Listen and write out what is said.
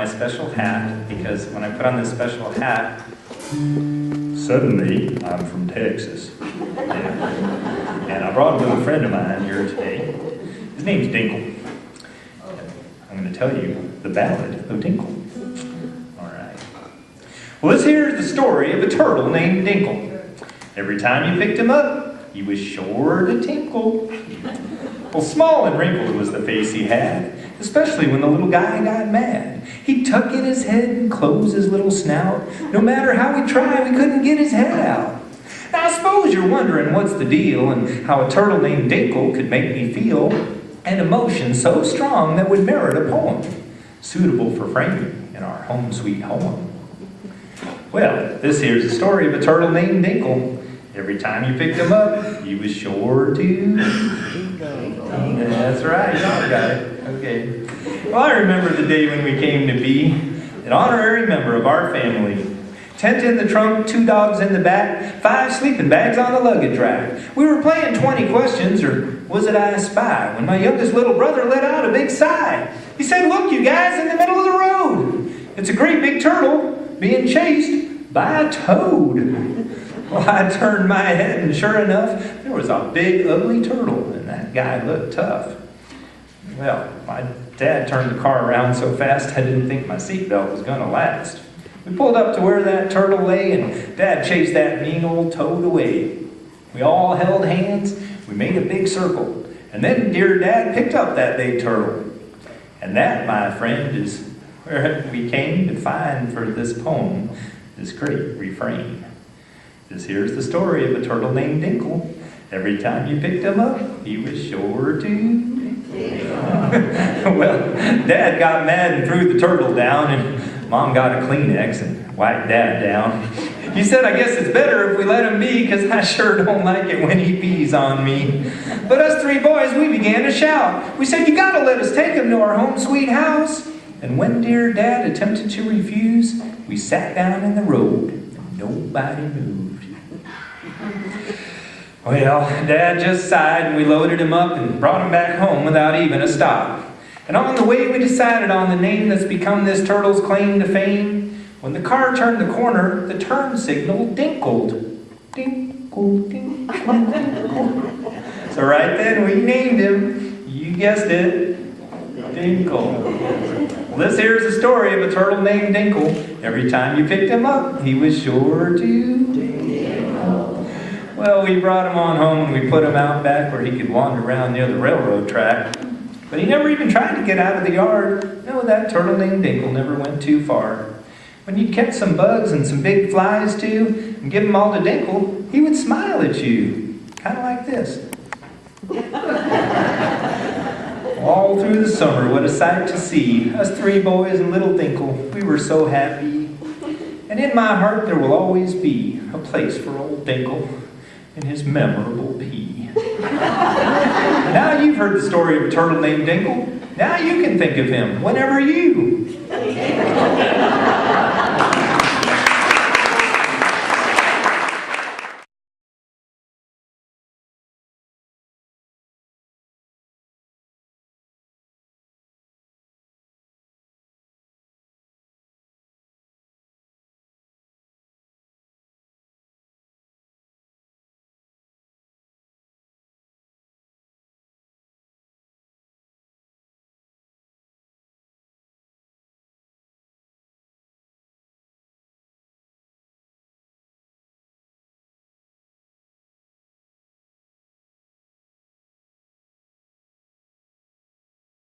special hat, because when I put on this special hat, suddenly I'm from Texas. Yeah. And I brought a little friend of mine here today. His name's Dinkle. I'm going to tell you the Ballad of Dinkle. All right. Well, this here is the story of a turtle named Dinkle. Every time you picked him up, he was sure to tinkle. Well, small and wrinkled was the face he had, especially when the little guy got mad. He'd tuck in his head and close his little snout. No matter how we tried, we couldn't get his head out. Now, I suppose you're wondering what's the deal and how a turtle named Dinkle could make me feel an emotion so strong that would merit a poem suitable for framing in our home sweet home. Well, this here's the story of a turtle named Dinkle. Every time you picked him up, he was sure to... That's right, y'all got it. Okay. Well, I remember the day when we came to be an honorary member of our family. Tent in the trunk, 2 dogs in the back, 5 sleeping bags on the luggage rack. We were playing 20 questions, or was it I Spy, when my youngest little brother let out a big sigh. He said, "Look, you guys, in the middle of the road. It's a great big turtle being chased by a toad." Well, I turned my head, and sure enough, there was a big, ugly turtle, and that guy looked tough. Well, my dad turned the car around so fast I didn't think my seatbelt was going to last. We pulled up to where that turtle lay, and Dad chased that mean old toad away. We all held hands, we made a big circle, and then dear Dad picked up that big turtle. And that, my friend, is where we came to find for this poem this great refrain. This here's the story of a turtle named Dinkle. Every time you picked him up, he was sure to... Well, Dad got mad and threw the turtle down, and Mom got a Kleenex and wiped Dad down. He said, "I guess it's better if we let him be, because I sure don't like it when he pees on me." But us 3 boys, we began to shout. We said, "You gotta let us take him to our home sweet house." And when dear Dad attempted to refuse, we sat down in the road, and nobody moved. Well, Dad just sighed, and we loaded him up and brought him back home without even a stop. And on the way, we decided on the name that's become this turtle's claim to fame. When the car turned the corner, the turn signal dinkled. Dinkle, dinkle, dinkle. So right then, we named him, you guessed it, Dinkle. Well, this here's the story of a turtle named Dinkle. Every time you picked him up, he was sure to Dinkle. Well, we brought him on home and we put him out back where he could wander around near the railroad track. But he never even tried to get out of the yard. No, that turtle named Dinkle never went too far. When you'd catch some bugs and some big flies too, and give them all to Dinkle, he would smile at you, kind of like this. All through the summer, what a sight to see. Us 3 boys and little Dinkle, we were so happy. And in my heart there will always be a place for old Dinkle and his memorable pee. Now you've heard the story of a turtle named Dinkle. Now you can think of him whenever you